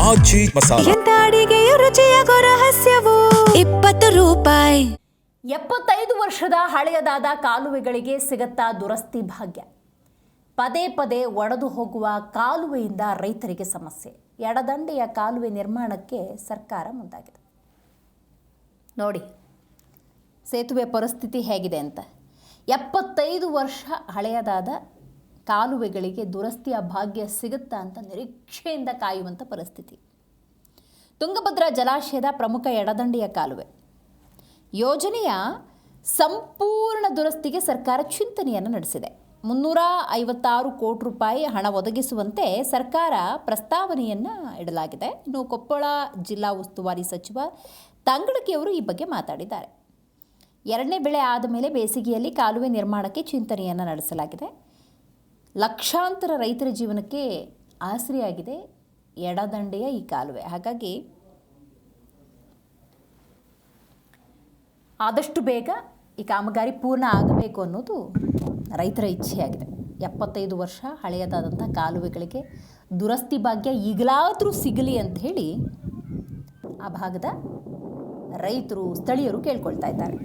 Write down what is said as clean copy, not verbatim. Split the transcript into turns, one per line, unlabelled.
ಆಚಿ ಮಸಾಲ.
ಎಂತ ಅಡಿಗೆಯ ರುಚಿಯಾಗೋ ರಹಸ್ಯವು 20 ರೂಪಾಯಿ.
75 ವರ್ಷದ ಹಳೆಯದಾದ ಕಾಲುವೆಗಳಿಗೆ ಸಿಗತ್ತಾ ದುರಸ್ತಿ ಭಾಗ್ಯ? ಪದೇ ಪದೇ ಒಡೆದು ಹೋಗುವ ಕಾಲುವೆಯಿಂದ ರೈತರಿಗೆ ಸಮಸ್ಯೆ. ಎಡದಂಡೆಯ ಕಾಲುವೆ ನಿರ್ಮಾಣಕ್ಕೆ ಸರ್ಕಾರ ಮುಂದಾಗಿದೆ. ನೋಡಿ ಸೇತುವೆ ಪರಿಸ್ಥಿತಿ ಹೇಗಿದೆ ಅಂತ. 75 ವರ್ಷ ಹಳೆಯದಾದ ಕಾಲುವೆಗಳಿಗೆ ದುರಸ್ತಿಯ ಭಾಗ್ಯ ಸಿಗುತ್ತಾ ಅಂತ ನಿರೀಕ್ಷೆಯಿಂದ ಕಾಯುವಂಥ ಪರಿಸ್ಥಿತಿ. ತುಂಗಭದ್ರಾ ಜಲಾಶಯದ ಪ್ರಮುಖ ಎಡದಂಡೆಯ ಕಾಲುವೆ ಯೋಜನೆಯ ಸಂಪೂರ್ಣ ದುರಸ್ತಿಗೆ ಸರ್ಕಾರ ಚಿಂತನೆಯನ್ನು ನಡೆಸಿದೆ. 356 ಕೋಟಿ ರೂಪಾಯಿ ಹಣ ಒದಗಿಸುವಂತೆ ಸರ್ಕಾರ ಪ್ರಸ್ತಾವನೆಯನ್ನು ಇಡಲಾಗಿದೆ. ಇನ್ನು ಕೊಪ್ಪಳ ಜಿಲ್ಲಾ ಉಸ್ತುವಾರಿ ಸಚಿವ ತಂಗಳಕಿಯವರು ಈ ಬಗ್ಗೆ ಮಾತಾಡಿದ್ದಾರೆ. ಎರಡನೇ ಬೆಳೆ ಆದ ಮೇಲೆ ಬೇಸಿಗೆಯಲ್ಲಿ ಕಾಲುವೆ ನಿರ್ಮಾಣಕ್ಕೆ ಚಿಂತನೆಯನ್ನು ನಡೆಸಲಾಗಿದೆ. ಲಕ್ಷಾಂತರ ರೈತರ ಜೀವನಕ್ಕೆ ಆಸರೆಯಾಗಿದೆ ಎಡದಂಡೆಯ ಈ ಕಾಲುವೆ. ಹಾಗಾಗಿ ಆದಷ್ಟು ಬೇಗ ಈ ಕಾಮಗಾರಿ ಪೂರ್ಣ ಆಗಬೇಕು ಅನ್ನೋದು ರೈತರ ಇಚ್ಛೆಯಾಗಿದೆ. 75 ವರ್ಷ ಹಳೆಯದಾದಂಥ ಕಾಲುವೆಗಳಿಗೆ ದುರಸ್ತಿ ಭಾಗ್ಯ ಈಗಲಾದರೂ ಸಿಗಲಿ ಅಂತ ಹೇಳಿ ಆ ಭಾಗದ ರೈತರು ಸ್ಥಳೀಯರು ಕೇಳ್ಕೊಳ್ತಾ ಇದ್ದಾರೆ.